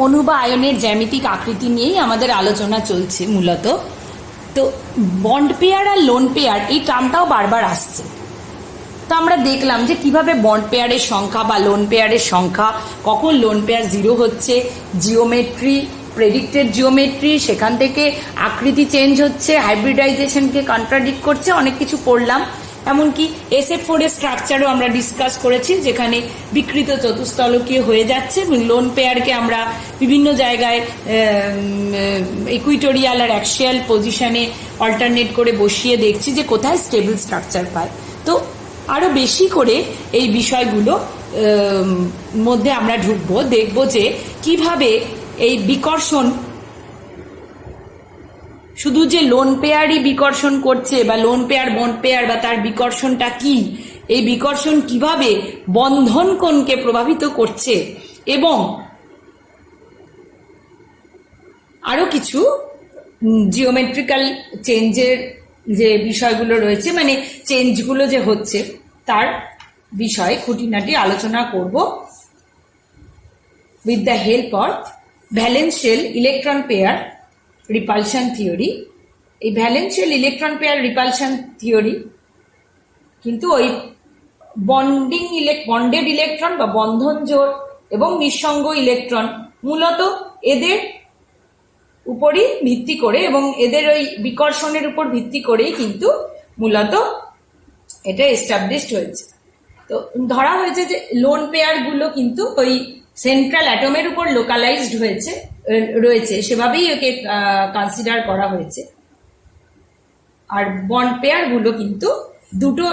অণু বা আয়নের জ্যামিতিক আকৃতি নিয়েই আমাদের আলোচনা চলছে মূলত। তো বন্ড পেয়ার আর লোন পেয়ার এই টার্মটাও বারবার আসছে। তো আমরা দেখলাম যে কিভাবে বন্ড পেয়ারের সংখ্যা বা লোন পেয়ারের সংখ্যা, কখন লোন পেয়ার 0 হচ্ছে, জিওমেট্রি, প্রেডিক্টেড জিওমেট্রি, সেখান থেকে আকৃতি চেঞ্জ হচ্ছে, হাইব্রিডাইজেশনকে কন্ট্রাডিক্ট করছে, অনেক কিছু পড়লাম। এমনকি SF4 এর স্ট্রাকচারও আমরা ডিসকাস করেছি, যেখানে বিকৃত চতুস্তলকীয় হয়ে যাচ্ছে। লোন পেয়ারকে আমরা বিভিন্ন জায়গায় ইকুইটোরিয়াল আর অ্যাক্সিয়াল পজিশনে অল্টারনেট করে বসিয়ে দেখছি যে কোথায় স্টেবল স্ট্রাকচার পায়। তো আরো বেশি করে এই বিষয়গুলো মধ্যে আমরা ঢুকবো, দেখব যে কিভাবে এই বিকর্ষণ শুধু যে লোন পেয়ারই বিকর্ষণ করছে বা লোন পেয়ার বন্ড পেয়ার বা তার বিকর্ষণটা কি, এই বিকর্ষণ কিভাবে বন্ধন কোণকে প্রভাবিত করছে, এবং আরো কিছু জিওমেট্রিক্যাল চেঞ্জের যে বিষয়গুলো রয়েছে, মানে চেঞ্জগুলো যে হচ্ছে তার বিষয়ে খুঁটিনাটি আলোচনা করব with the help of valence shell electron pair repulsion theory. এই valence shell electron pair repulsion theory কিন্তু ওই বন্ডেড ইলেকট্রন বা বন্ধন জোড় এবং নিঃসঙ্গ ইলেকট্রন মূলত এদের উপরই ভিত্তি করে এবং এদের ওই বিকর্ষণের উপর ভিত্তি করেই কিন্তু মূলত এটা এস্টাবলিশড হয়েছে। তো ধরা হয়েছে যে লোন পেয়ার গুলো কিন্তু ওই সেন্ট্রাল অ্যাটমের উপর লোকালাইজড রয়েছে, সেভাবেই ওকে কনসিডার করা হয়েছে। আর বন্ড পেয়ার গুলো কিন্তু দুটো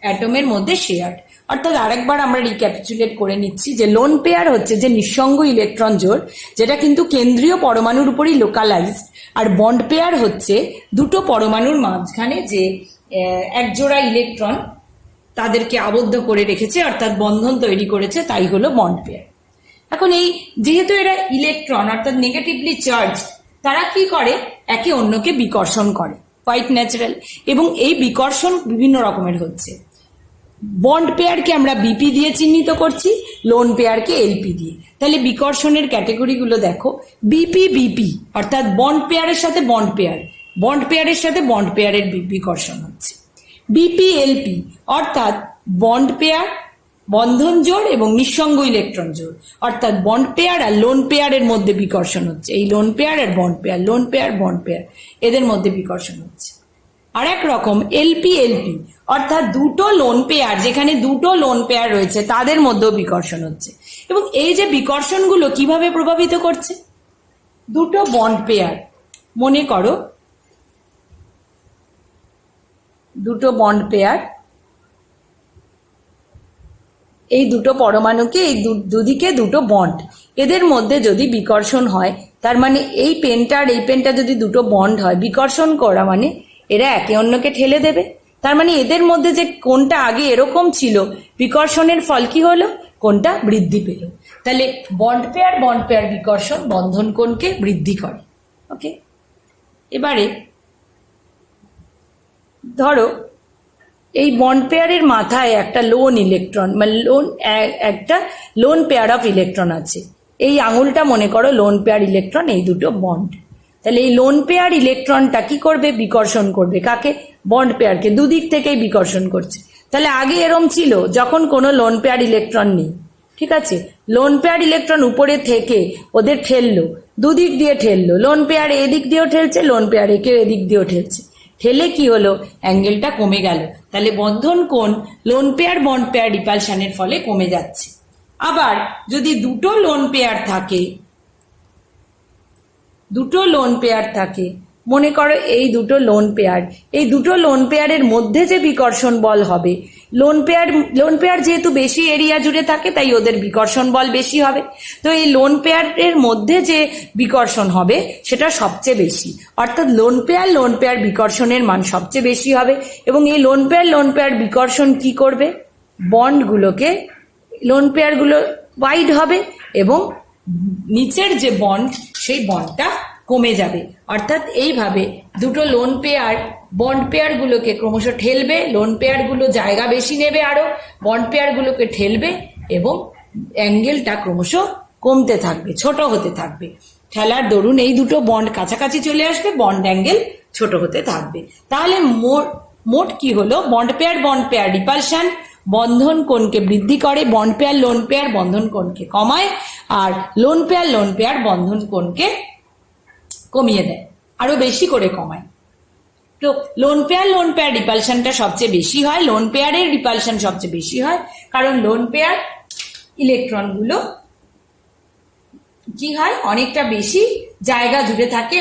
অ্যাটমের মধ্যে শেয়ার্ড। অর্থাৎ আরেকবার আমরা রিক্যাপিচুলেট করে নিচ্ছি যে লোন পেয়ার হচ্ছে যে নিঃসঙ্গ ইলেকট্রন জোড়, যেটা কিন্তু কেন্দ্রীয় পরমাণুর উপরই লোকালাইজড। আর বন্ড পেয়ার হচ্ছে দুটো পরমাণুর মাঝখানে যে একজোড়া ইলেকট্রন তাদেরকে আবদ্ধ করে রেখেছে, অর্থাৎ বন্ধন তৈরি করেছে, তাই হলো বন্ড পেয়ার। এখন এই যেহেতু এরা ইলেকট্রন অর্থাৎ নেগেটিভলি চার্জ, তারা কি করে, একে অন্যকে বিকর্ষণ করে, কোয়াইট ন্যাচারাল। এবং এই বিকর্ষণ বিভিন্ন রকমের হচ্ছে। বন্ড পেয়ারকে আমরা BP দিয়ে চিহ্নিত করছি, লোন পেয়ারকে LP দিয়ে। তাহলে বিকর্ষণের ক্যাটেগরিগুলো দেখো, BP অর্থাৎ বন্ড পেয়ারের সাথে বন্ড পেয়ার, বন্ড পেয়ারের সাথে বন্ড পেয়ারের বিকর্ষণ হচ্ছে। BP-LP অর্থাৎ বন্ড পেয়ার, বন্ধন জোড় এবং নিঃসঙ্গ ইলেকট্রন জোড়, অর্থাৎ বন্ড পেয়ার আর লোন পেয়ারের মধ্যে বিকর্ষণ হচ্ছে। এই লোন পেয়ার আর bond pair, lone pair bond pair, এদের মধ্যে বিকর্ষণ হচ্ছে। আর এক রকম LP-LP অর্থাৎ দুটো লোন পেয়ার, যেখানে দুটো লোন পেয়ার রয়েছে তাদের মধ্যেও বিকর্ষণ হচ্ছে। এবং এই যে বিকর্ষণগুলো কিভাবে প্রভাবিত করছে, দুটো বন্ড পেয়ার, মনে করো দুটো বন্ড পেয়ার, এই দুটো পরমাণুকে, এই দুদিকে দুটো বন্ড, এদের মধ্যে যদি বিকর্ষণ হয়, তার মানে এই পেনটা আর এই পেনটা যদি দুটো বন্ড হয়, বিকর্ষণ করা মানে এরা একে অন্যকে ঠেলে দেবে। তার মানে এদের মধ্যে যে কোণটা আগে এরকম ছিল, বিকর্ষণের ফল কি হলো, কোণটা বৃদ্ধি পেল। তাহলে বন্ড পেয়ার বিকর্ষণ বন্ধন কোণকে বৃদ্ধি করে। ওকে, এবারে ধরো এই বন্ড পেয়ারের মাথায় একটা লোন ইলেকট্রন মানে একটা লোন পেয়ার অফ ইলেকট্রন আছে। এই আঙুলটা মনে করো লোন পেয়ার ইলেকট্রন, এই দুটো বন্ড। তাহলে এই লোন পেয়ার ইলেকট্রনটা কি করবে, বিকর্ষণ করবে কাকে, বন্ড পেয়ারকে, দুদিক থেকেই বিকর্ষণ করছে। তাহলে আগে এরম ছিল যখন কোনো লোন পেয়ার ইলেকট্রন নেই, ঠিক আছে, লোন পেয়ার ইলেকট্রন উপরে থেকে ওদের ঠেললো, দুদিক দিয়ে ঠেললো, লোন পেয়ার এদিক দিয়েও ঠেলছে, লোন পেয়ার একে এদিক দিয়েও ঠেলছে, ঠেলে কি হলো, অ্যাঙ্গেলটা কমে গেল। তাহলে বন্ধন কোণ লোন পেয়ার বন্ড পেয়ার রিপালশনের ফলে কমে যাচ্ছে। আবার যদি দুটো লোন পেয়ার থাকে, মনে করো এই দুটো লোন পেয়ারের মধ্যে যে বিকর্ষণ বল হবে, লোন পেয়ার যেহেতু বেশি এরিয়া জুড়ে থাকে তাই ওদের বিকর্ষণ বল বেশি হবে। তো এই লোন পেয়ারের মধ্যে যে বিকর্ষণ হবে সেটা সবচেয়ে বেশি, অর্থাৎ লোন পেয়ার বিকর্ষণের মান সবচেয়ে বেশি হবে। এবং এই লোন পেয়ার বিকর্ষণ কি করবে, বন্ডগুলোকে, লোন পেয়ারগুলো ওয়াইড হবে এবং নিচের যে বন্ড সেই বন্ডটা কমে যাবে। অর্থাৎ এইভাবে দুটো লোন পেয়ার বন্ড পেয়ারগুলোকে ক্রমশ ঠেলবে, লোন পেয়ারগুলো জায়গা বেশি নেবে, আরো বন্ড পেয়ারগুলোকে ঠেলবে এবং অ্যাঙ্গেলটা ক্রমশ কমতে থাকবে, ছোট হতে থাকবে। ঠেলার দরুন এই দুটো বন্ড কাছাকাছি চলে আসবে, বন্ড অ্যাঙ্গেল ছোট হতে থাকবে। তাহলে মোট কি হলো, বন্ড পেয়ার রিপালশন বন্ধন কোণকে বৃদ্ধি করে, বন্ড পেয়ার লোন পেয়ার বন্ধন কোণকে কমায়, আর লোন পেয়ার বন্ধন কোণকে কমিয়ে দেয়, আরো বেশি করে কমায়। তো লোন পেয়ার রিপালশনটা সবচেয়ে বেশি হয়, লোন পেয়ারের রিপালশন সবচেয়ে বেশি হয়, কারণ লোন পেয়ার ইলেকট্রনগুলো কি হয়, অনেকটা বেশি জায়গা জুড়ে থাকে,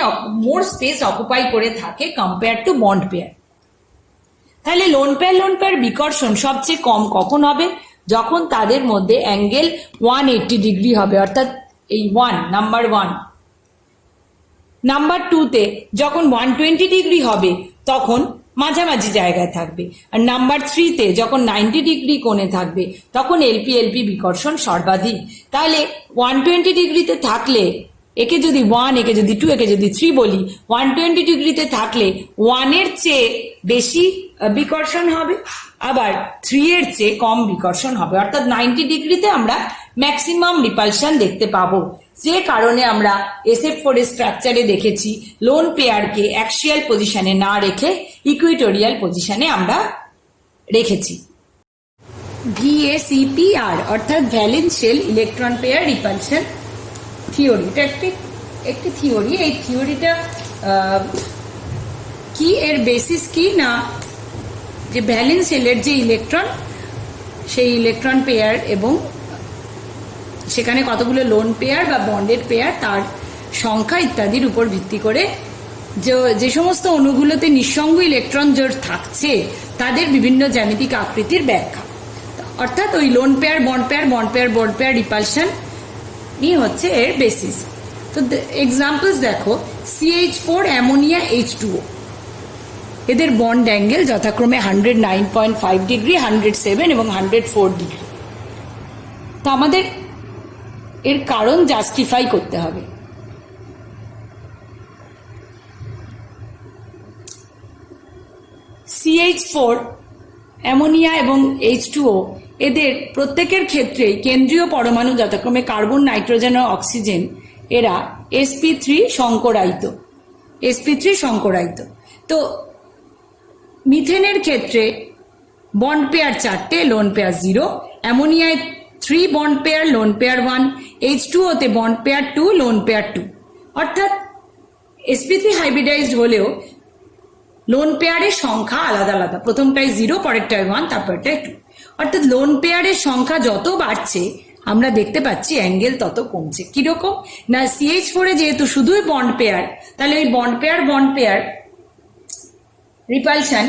মোর স্পেস অকুপাই করে থাকে কম্পেয়ার টু বন্ড পেয়ার। তাহলে লোন পেয়ার বিকর্ষণ সবচেয়ে কম কখন হবে, যখন তাদের মধ্যে অ্যাঙ্গেল 180 ডিগ্রি হবে, অর্থাৎ এই নাম্বার 1। নাম্বার 2তে যখন 120 ডিগ্রি হবে তখন মাঝামাঝি জায়গায় থাকবে, আর নাম্বার 3তে যখন 90 ডিগ্রি কোণে থাকবে তখন এলপি বিকর্ষণ সর্বাধিক। তাহলে 120 ডিগ্রিতে থাকলে একে যদি 1, একে যদি 2, একে যদি 3 বলি, 120 ডিগ্রিতে থাকলে 1 এর চেয়ে বেশি বিকর্ষণ হবে, আবার 3 এর চেয়ে কম বিকর্ষণ হবে, অর্থাৎ 90 ডিগ্রিতে আমরা ম্যাক্সিমাম রিপালশন দেখতে পাবো। যে কারণে আমরা SF4 এর স্ট্রাকচারে দেখেছি লোন পেয়ারকে অ্যাক্সিয়াল পজিশনে না রেখে ইকুইটোরিয়াল পজিশনে আমরা রেখেছি। VACPR অর্থাৎ valence shell electron pair repulsion theory, এটা একটি থিওরি। এই থিওরিটা কি, এর বেসিস কি না, যে ভ্যালেন্স শেলের যে ইলেকট্রন, সেই ইলেকট্রন পেয়ার এবং সেখানে কতগুলো লোন পেয়ার বা বন্ডেড পেয়ার, তার সংখ্যা ইত্যাদির উপর ভিত্তি করে যে সমস্ত অণুগুলোতে নিঃসঙ্গ ইলেকট্রন জোড় থাকছে তাদের বিভিন্ন জ্যামিতিক আকৃতির ব্যাখ্যা, অর্থাৎ ওই lone pair bond pair repulsion ই হচ্ছে এর বেসিস। তো এক্সাম্পলস দেখো, CH4 অ্যামোনিয়া H2O, এদের বন্ড অ্যাঙ্গেল যথাক্রমে 109.5 ডিগ্রি, 107 এবং 104 ডিগ্রি। তো আমাদের এর কারণ জাস্টিফাই করতে হবে। CH4 অ্যামোনিয়া এবং H2O এদের প্রত্যেকের ক্ষেত্রেই কেন্দ্রীয় পরমাণু যথাক্রমে কার্বন, নাইট্রোজেন ও অক্সিজেন, এরা sp3 সংকরায়িত। তো মিথেনের ক্ষেত্রে বন্ড পেয়ার 4টে, লোন পেয়ার 0, অ্যামোনিয়ায় 3 bond pair, lone pair 1, H2O তে বন্ড পেয়ার 2, লোন পেয়ার 2। অর্থাৎ sp3 হাইব্রিডাইজড হলেও লোন পেয়ারের সংখ্যা আলাদা আলাদা, প্রথমটায় 0, পরেরটায় 1, তারপরটায় 2। অর্থাৎ লোন পেয়ারের সংখ্যা যত বাড়ছে আমরা দেখতে পাচ্ছি অ্যাঙ্গেল তত কমছে। কিরকম না, CH4 এ যেহেতু শুধুই বন্ড পেয়ার, তাহলে ওই বন্ড পেয়ার রিপালশন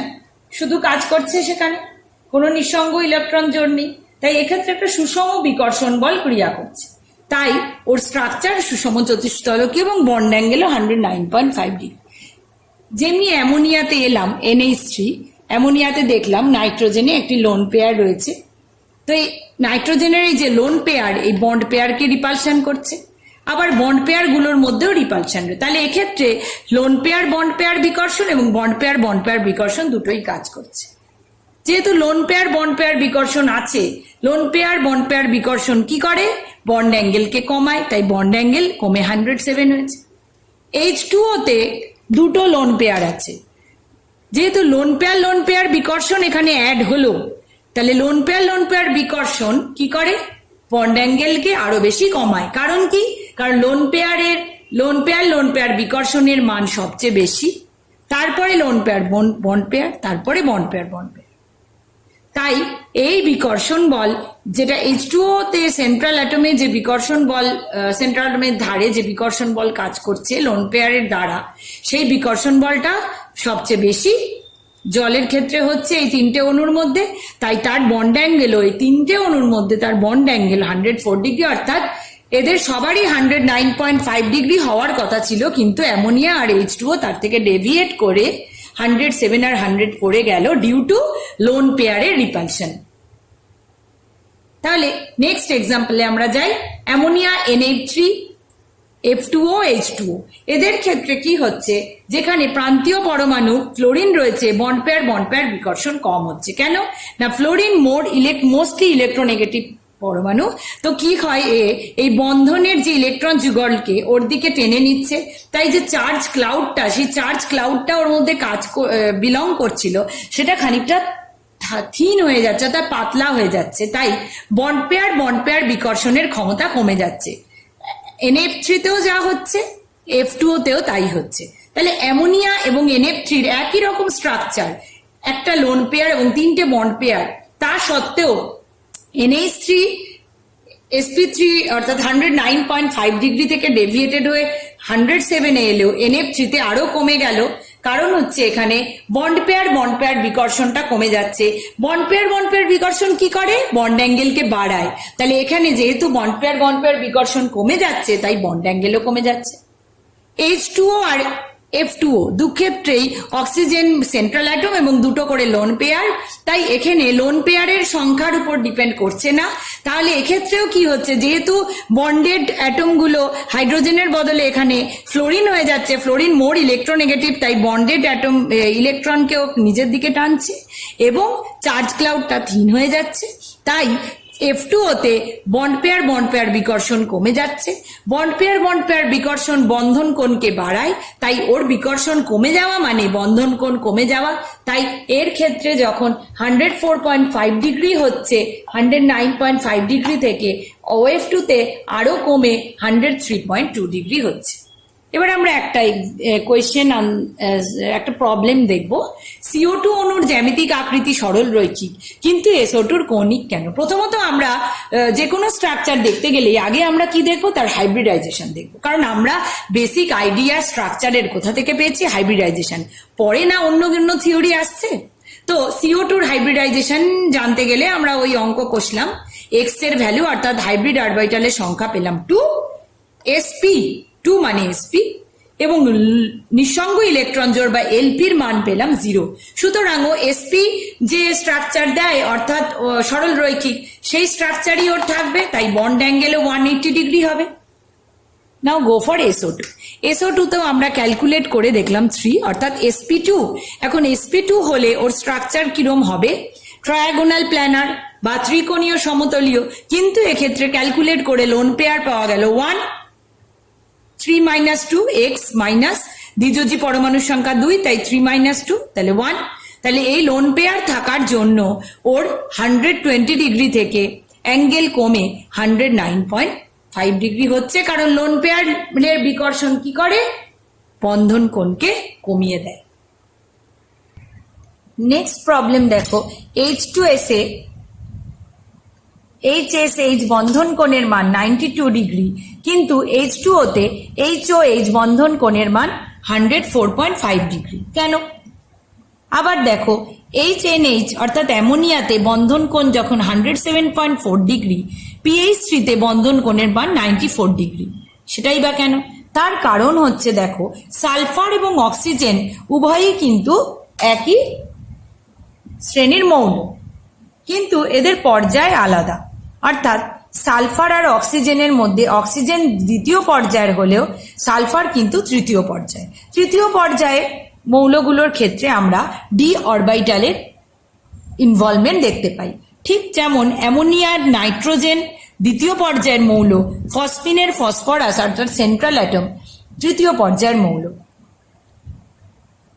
শুধু কাজ করছে, সেখানে কোনো নিঃসঙ্গ ইলেকট্রন জোড় নেই, তাই এক্ষেত্রে একটা সুষম বিকর্ষণ বল ক্রিয়া করছে, তাই ওর স্ট্রাকচার সুষম চতুস্তলকীয় এবং বন্ড অ্যাঙ্গেলও 109.5 ডিগ্রি। যেমনি অ্যামোনিয়াতে এলাম NH3, অ্যামোনিয়াতে দেখলাম নাইট্রোজেনে একটি লোন পেয়ার রয়েছে, তো এই নাইট্রোজেনের এই যে লোন পেয়ার, এই বন্ড পেয়ারকে রিপালশন করছে, আবার বন্ড পেয়ার গুলোর মধ্যেও রিপালশন রয়েছে। তাহলে এক্ষেত্রে লোন পেয়ার বন্ড পেয়ার বিকর্ষণ এবং বন্ড পেয়ার বিকর্ষণ দুটোই কাজ করছে। যেহেতু লোন পেয়ার বন্ড পেয়ার বিকর্ষণ আছে, লোন পেয়ার বন্ড পেয়ার বিকর্ষণ কি করে, বন্ড অ্যাঙ্গেলকে কমায়, তাই বন্ড অ্যাঙ্গেল কমে 107 হয়েছে। H2O তে দুটো লোন পেয়ার আছে, যেহেতু লোন পেয়ার বিকর্ষণ এখানে অ্যাড হলো, তাহলে লোন পেয়ার বিকর্ষণ কি করে, বন্ড অ্যাঙ্গেলকে আরো বেশি কমায়। কারণ কি, কারণ লোন পেয়ার বিকর্ষণের মান সবচেয়ে বেশি, তারপরে লোন পেয়ার বন্ড পেয়ার, তারপরে বন্ড পেয়ার। তাই এই বিকর্ষণ বল, যেটা H2O তে সেন্ট্রাল অ্যাটমে যে বিকর্ষণ বল, সেন্ট্রাল অ্যাটমের ধারে যে বিকর্ষণ বল কাজ করছে লোন পেয়ারের দ্বারা, সেই বিকর্ষণ বলটা সবচেয়ে বেশি জলের ক্ষেত্রে হচ্ছে এই 3টে অণুর মধ্যে, তাই তার বন্ড অ্যাঙ্গেল ওই 3টে অণুর মধ্যে তার বন্ড অ্যাঙ্গেল 104 ডিগ্রি, অর্থাৎ এদের সবারই 109.5 ডিগ্রি হওয়ার কথা ছিল, কিন্তু অ্যামোনিয়া আর H2O তার থেকে ডেভিয়েট করে 107 আর 104 গেল ডিউ টু লোন পেয়ারের রিপালশন। তাহলে নেক্সট এক্সাম্পলে আমরা যাই, অ্যামোনিয়া NH3 F2O H2O, এদের ক্ষেত্রে কি হচ্ছে, যেখানে প্রান্তীয় পরমাণু ফ্লোরিন রয়েছে, বন্ড পেয়ার বিকর্ষণ কম হচ্ছে। কেন না, ফ্লোরিন মোস্টলি ইলেকট্রোনেগেটিভ পরমাণু। তো কি হয়, এই বন্ধনের যে ইলেকট্রন যুগলকে ওর দিকে টেনে নিচ্ছে, তাই যে চার্জ ক্লাউডটা, সেই চার্জ ক্লাউডটা ওর মধ্যে বিলং করছিল, সেটা খানিকটা থিন হয়ে যাচ্ছে, অর্থাৎ পাতলা হয়ে যাচ্ছে। তাই বন্ড পেয়ার বিকর্ষণের ক্ষমতা কমে যাচ্ছে। NF3 তেও যা হচ্ছে, F2O তেও তাই হচ্ছে। তাহলে অ্যামোনিয়া এবং NF3 একই রকম স্ট্রাকচার, একটা লোন পেয়ার এবং 3টে বন্ড পেয়ার, তা সত্ত্বেও NH3 sp3 অর্থাৎ 109.5 ডিগ্রি থেকে ডেভিয়েটেড হয়ে 107 এ এলেও NF3 তে আরো কমে গেল। কারণ হচ্ছে এখানে বন্ড পেয়ার বিকর্ষণটা কমে যাচ্ছে। বন্ড পেয়ার বিকর্ষণ কি করে? বন্ড অ্যাঙ্গেলকে বাড়ায়। তাহলে এখানে যেহেতু বন্ড পেয়ার বিকর্ষণ কমে যাচ্ছে, তাই বন্ড অ্যাঙ্গেলও কমে যাচ্ছে। H2O আর F2O দুক্ষেত্রেই অক্সিজেন সেন্ট্রাল অ্যাটম এবং দুটো করে লোন পেয়ার, তাই এখানে লোন পেয়ারের সংখ্যার উপর ডিপেন্ড করছে না। তাহলে এক্ষেত্রেও কি হচ্ছে, যেহেতু বন্ডেড অ্যাটমগুলো হাইড্রোজেনের বদলে এখানে ফ্লোরিন হয়ে যাচ্ছে, ফ্লোরিন মোর ইলেকট্রোনেগেটিভ, তাই বন্ডেড অ্যাটম ইলেকট্রনকেও নিজের দিকে টানছে এবং চার্জ ক্লাউডটা থিন হয়ে যাচ্ছে। তাই F2O তে বন্ড পেয়ার বিকর্ষণ কমে যাচ্ছে। বন্ড পেয়ার বিকর্ষণ বন্ধন কোণকে বাড়ায়, তাই ওর বিকর্ষণ কমে যাওয়া মানে বন্ধন কোণ কমে যাওয়া। তাই এর ক্ষেত্রে যখন 104.5 ডিগ্রি হচ্ছে 109.5 ডিগ্রি থেকে, OF2 তে আরো কমে 103.2 ডিগ্রি হচ্ছে। এবার আমরা একটা কোয়েশ্চেন, একটা প্রবলেম দেখব। CO2 অণুর জ্যামিতিক আকৃতি সরল রৈখিক, কিন্তু SO2 এর কৌণিক কেন? প্রথমত আমরা যে কোনো স্ট্রাকচার দেখতে গেলে আগে আমরা কি দেখবো? তার হাইব্রিডাইজেশন দেখবো। কারণ আমরা বেসিক আইডিয়া স্ট্রাকচারের কোথা থেকে পেয়েছি? হাইব্রিডাইজেশন। পরে না অন্য অন্য থিওরি আসছে। তো CO2 এর হাইব্রিডাইজেশন জানতে গেলে আমরা ওই অঙ্ক কষলাম। X এর ভ্যালু অর্থাৎ হাইব্রিড অরবিটালের সংখ্যা পেলাম 2, sp2 মানে sp, এবং নিঃসঙ্গ ইলেকট্রন জোড় বা LPর মান পেলাম 0। সুতরাং ও sp যে স্ট্রাকচার দেয় অর্থাৎ সরল রৈখিক, সেই স্ট্রাকচারই ওর থাকবে, তাই বন্ড অ্যাঙ্গেলও 180 ডিগ্রি হবে। নাও গো ফর SO2। SO2 তেও আমরা ক্যালকুলেট করে দেখলাম 3 অর্থাৎ sp2। এখন sp2 হলে ওর স্ট্রাকচার কিরম হবে? ট্রায়াগোনাল প্ল্যানার বা ত্রিকোণীয় সমতলীয়, কিন্তু এক্ষেত্রে ক্যালকুলেট করে লোন পেয়ার পাওয়া গেল 1, 3 - 2 x মাইনাস দ্বিযোজী পরমাণুর সংখ্যা 2, তাই 3 - 2, তাহলে 1। তাহলে এই লোন পেয়ার থাকার জন্য ওর 120 ডিগ্রি থেকে অ্যাঙ্গেল কমে 109.5 ডিগ্রি হচ্ছে, কারণ লোন পেয়ারের বিকর্ষণ কি করে? বন্ধন কোণকে কমিয়ে দেয়। নেক্সট প্রবলেম দেখো, H2S এ HSH বন্ধন কোণের মান 92 ডিগ্রি, কিন্তু H2O তে HOH বন্ধন কোণের মান 104.5 ডিগ্রি। কেন? আবার দেখো, HNH অর্থাৎ অ্যামোনিয়াতে বন্ধন কোণ যখন 107.4 ডিগ্রি, PH3 তে বন্ধন কোণের মান 94 ডিগ্রি। সেটাই বা কেন? তার কারণ হচ্ছে দেখো, সালফার এবং অক্সিজেন উভয়ই কিন্তু একই শ্রেণীর মৌল, কিন্তু এদের পর্যায় আলাদা। অর্থাৎ সালফার আর অক্সিজেনের মধ্যে অক্সিজেন দ্বিতীয় পর্যায়ের হলেও সালফার কিন্তু তৃতীয় পর্যায়ে। তৃতীয় পর্যায়ে মৌলগুলোর ক্ষেত্রে আমরা ডি অরবিটালের ইনভলভমেন্ট দেখতে পাই। ঠিক যেমন অ্যামোনিয়ার নাইট্রোজেন দ্বিতীয় পর্যায়ের মৌল, ফসফিনের ফসফরাস অর্থাৎ সেন্ট্রাল অ্যাটম তৃতীয় পর্যায়ের মৌল।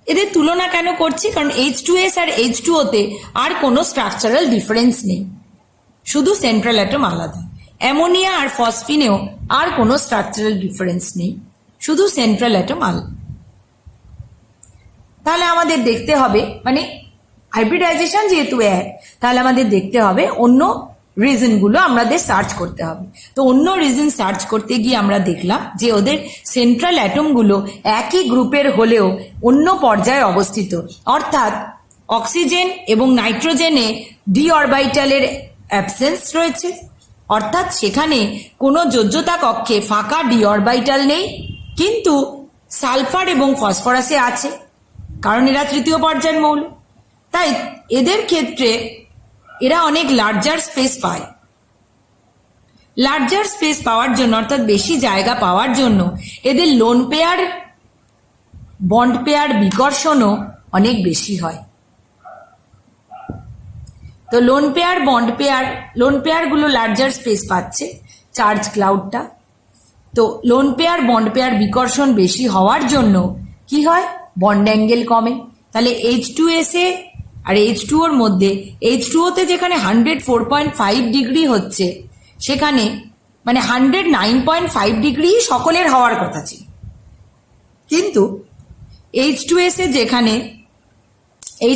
এদের তুলনা কেন করছি? কারণ H2S আর H2O তে আর কোনো স্ট্রাকচারাল ডিফারেন্স নেই, শুধু সেন্ট্রাল অ্যাটম আলাদা। অ্যামোনিয়া আর ফসফিনেও আর কোনো স্ট্রাকচারাল ডিফারেন্স নেই, শুধু সেন্ট্রাল অ্যাটম আলাদা। তাহলে আমাদের দেখতে হবে, মানে হাইব্রিডাইজেশন যেহেতু এক, তাহলে আমাদের দেখতে হবে অন্য রিজনগুলো আমাদের সার্চ করতে হবে। তো অন্য রিজন সার্চ করতে গিয়ে আমরা দেখলাম যে ওদের সেন্ট্রাল অ্যাটমগুলো একই গ্রুপের হলেও অন্য পর্যায়ে অবস্থিত। অর্থাৎ অক্সিজেন এবং নাইট্রোজেনে ডি অরবিটালের অ্যাবসেন্স রয়েছে, অর্থাৎ সেখানে কোনো যোজ্যতা কক্ষে ফাঁকা ডি অরবিটাল নেই, কিন্তু সালফার এবং ফসফরাসে আছে, কারণ এরা তৃতীয় পর্যায়ের মৌল। তাই এদের ক্ষেত্রে এরা অনেক লার্জার স্পেস পায়। লার্জার স্পেস পাওয়ার জন্য অর্থাৎ বেশি জায়গা পাওয়ার জন্য এদের লোন পেয়ার বন্ড পেয়ার বিকর্ষণও অনেক বেশি হয়। তো লোন পেয়ার গুলো লার্জার স্পেস পাচ্ছে চার্জ ক্লাউডটা। তো লোন পেয়ার বন্ড পেয়ার বিকর্ষণ বেশি হওয়ার জন্য কি হয়, বন্ড অ্যাঙ্গেল কমে। তাহলে H2S আর H2O এর মধ্যে H2O তে যেখানে 104.5 ডিগ্রি হচ্ছে, সেখানে মানে 109.5 ডিগ্রি সকলের হওয়ার কথা ছিল, কিন্তু H2S এ যেখানে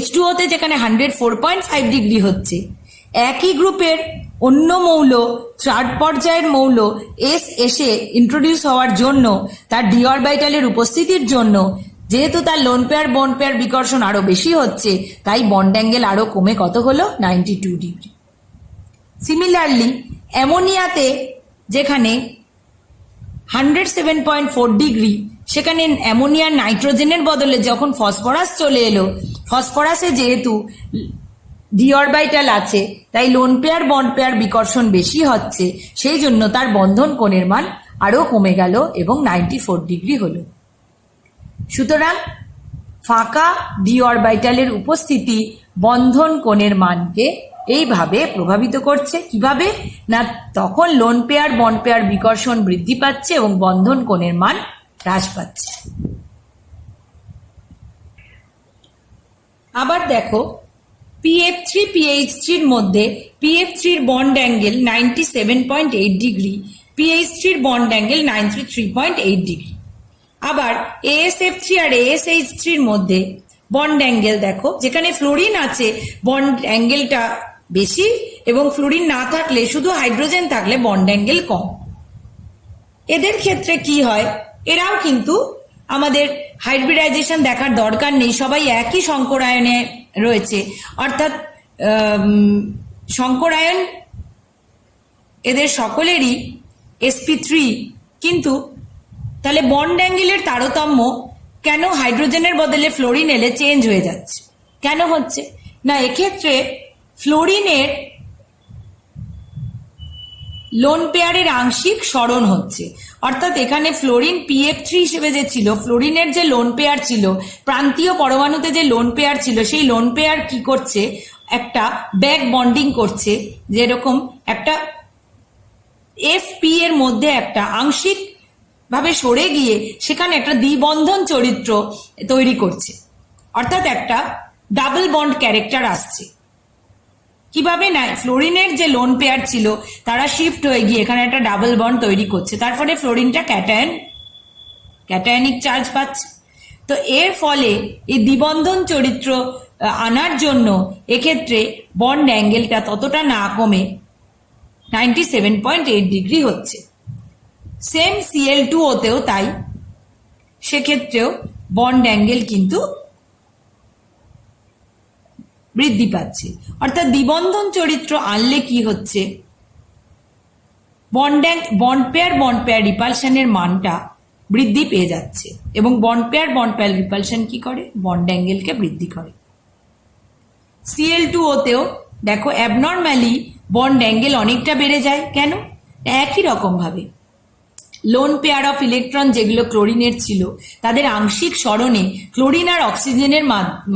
H2O তে যেখানে 104.5 ডিগ্রি হচ্ছে, একই গ্রুপের অন্য মৌল থার্ড পর্যায়ের মৌল এস এসে ইন্ট্রোডিউস হওয়ার জন্য, তার ডি অরবিটালের উপস্থিতির জন্য, যেহেতু তার লোন পেয়ার বন্ড পেয়ার বিকর্ষণ আরো বেশি হচ্ছে, তাই বন্ড অ্যাঙ্গেল আরো কমে কত হলো, 92 ডিগ্রি। সিমিলারলি অ্যামোনিয়াতে যেখানে 107.4 ডিগ্রি, সেখানে অ্যামোনিয়ার নাইট্রোজেনের বদলে যখন ফসফরাস চলে এলো, ফসফরাসে যেহেতু ডি অরবিটাল আছে, তাই লোন পেয়ার বন্ড পেয়ার বিকর্ষণ বেশি হচ্ছে, সেই জন্য তার বন্ধন কোণের মান আরো কমে গেল এবং 94 ডিগ্রি হলো। সুতরাং ফাঁকা ডি অরবিটালের উপস্থিতি বন্ধন কোণের মানকে এইভাবে প্রভাবিত করছে। কিভাবে না, তখন লোন পেয়ার বন্ড পেয়ার বিকর্ষণ বৃদ্ধি পাচ্ছে এবং বন্ধন কোণের মান হ্রাস পাচ্ছে। আবার দেখো, PF3 PH3 এর মধ্যে PF3 এর বন্ড অ্যাঙ্গেল 97.8 ডিগ্রি, PH3 এর বন্ড অ্যাঙ্গেল 93.8 ডিগ্রি। আবার ASF3 আর ASH3 এর মধ্যে বন্ড অ্যাঙ্গেল দেখো, যেখানে ফ্লোরিন আছে বন্ড অ্যাঙ্গেলটা বেশি, এবং ফ্লোরিন না থাকলে শুধু হাইড্রোজেন থাকলে বন্ড অ্যাঙ্গেল কম। এদের ক্ষেত্রে কি হয়, এরাও কিন্তু আমাদের হাইব্রিডাইজেশন দেখার দরকার নেই, সবাই একই সংকরায়নে রয়েছে, অর্থাৎ সংকরায়ন এদের সকলেরই sp3, কিন্তু তাহলে বন্ড অ্যাঙ্গেলের তারতম্য কেন হাইড্রোজেনের বদলে ফ্লোরিন এলে চেঞ্জ হয়ে যাচ্ছে, কেন হচ্ছে না, এক্ষেত্রে ফ্লোরিনের লোন পেয়ারের আংশিক স্মরণ হচ্ছে, অর্থাৎ এখানে ফ্লোরিন PF3 হিসেবে যে ছিল, ফ্লোরিনের যে লোন পেয়ার ছিল, প্রান্তীয় পরমাণুতে যে লোন পেয়ার ছিল, সেই লোন পেয়ার কি করছে, একটা ব্যাক বন্ডিং করছে, যেরকম একটা FP এর মধ্যে একটা আংশিক ভাবে সরে গিয়ে সেখানে একটা দ্বিবন্ধন চরিত্র তৈরি করছে, অর্থাৎ একটা ডাবল বন্ড ক্যারেক্টার আসছে। কিভাবে না, ফ্লোরিনের যে লোন পেয়ার ছিল তারা শিফট হয়ে গিয়ে এখানে একটা ডাবল বন্ড তৈরি করছে, তারপরে ফ্লোরিনটা ক্যাটায়নিক চার্জ পাচ্ছে। তো এর ফলে এই দ্বিবন্ধন চরিত্র আনার জন্য এক্ষেত্রে বন্ড অ্যাঙ্গেলটা ততটা না কমে 97.8 ডিগ্রি হচ্ছে। সেম Cl2O তেও তাই, সেক্ষেত্রেও বন্ড অ্যাঙ্গেল কিন্তু বৃদ্ধি পাচ্ছে, অর্থাৎ দ্বিবন্ধন চরিত্র আনলে কি হচ্ছে, বন্ড পেয়ার রিপালশনের মানটা বৃদ্ধি পেয়ে যাচ্ছে, এবং বন্ড পেয়ার রিপালশন কি করে, বন্ড অ্যাঙ্গেলকে বৃদ্ধি করে। Cl2O তেও দেখো অ্যাবনর্মালি বন্ড অ্যাঙ্গেল অনেকটা বেড়ে যায়, কেন, একই রকম ভাবে লোন পেয়ার অফ ইলেকট্রন যেগুলো ক্লোরিনের ছিল, তাদের আংশিক স্মরণে ক্লোরিন আর অক্সিজেনের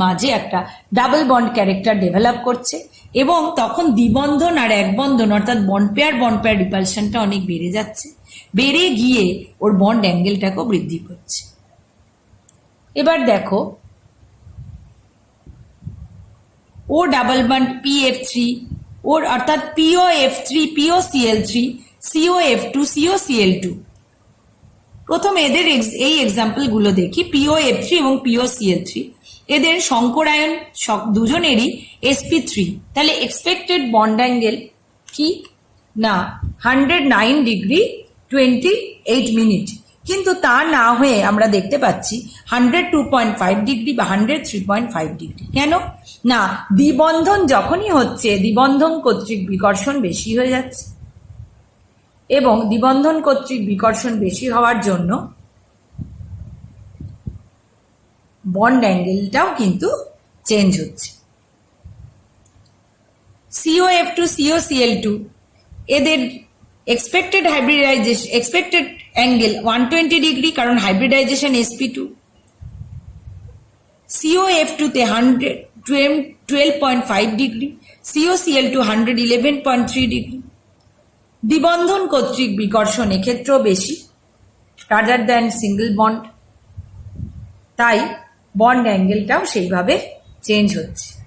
মাঝে একটা ডাবল বন্ড ক্যারেক্টার ডেভেলপ করছে, এবং তখন দ্বিবন্ধন আর এক বন্ধন অর্থাৎ বন্ড পেয়ার রিপালশনটা অনেক বেড়ে যাচ্ছে, বেড়ে গিয়ে ওর বন্ড অ্যাঙ্গেলটাকেও বৃদ্ধি করছে। এবার দেখো, ও ডাবল বন্ড PF3 ওর অর্থাৎ POF3 POCl3 COF2 COCl2, প্রথম এদের এই এক্সাম্পল গুলো দেখি। POF3 এবং POCl3 এদের সংকরায়ন দুজনেরই sp3, তাহলে এক্সপেক্টেড বন্ড অ্যাঙ্গেল কি না 109 ডিগ্রি 28 মিনিট, কিন্তু তা না হয়ে আমরা দেখতে পাচ্ছি 102.5 ডিগ্রি বা 103.5 ডিগ্রি। কেন না, দ্বিবন্ধন যখনই হচ্ছে দ্বিবন্ধন কর্তৃক বিকর্ষণ বেশি হয়ে যাচ্ছে, এবং দ্বিবন্ধন কর্তৃক বিকর্ষণ বেশি হওয়ার জন্য বন্ড অ্যাঙ্গেলটাও কিন্তু চেঞ্জ হচ্ছে। COF2 COCl2 এদের এক্সপেক্টেড অ্যাঙ্গেল 120 ডিগ্রি, কারণ হাইব্রিডাইজেশন sp2। COF2 তে 12.5 ডিগ্রি, COCl2 111.3 ডিগ্রি। দ্বিবন্ধন কর্তৃক বিকর্ষণ এক্ষেত্রেও বেশি, রাদার দ্যান সিঙ্গেল বন্ড, তাই বন্ড অ্যাঙ্গেলটাও সেইভাবে চেঞ্জ হচ্ছে।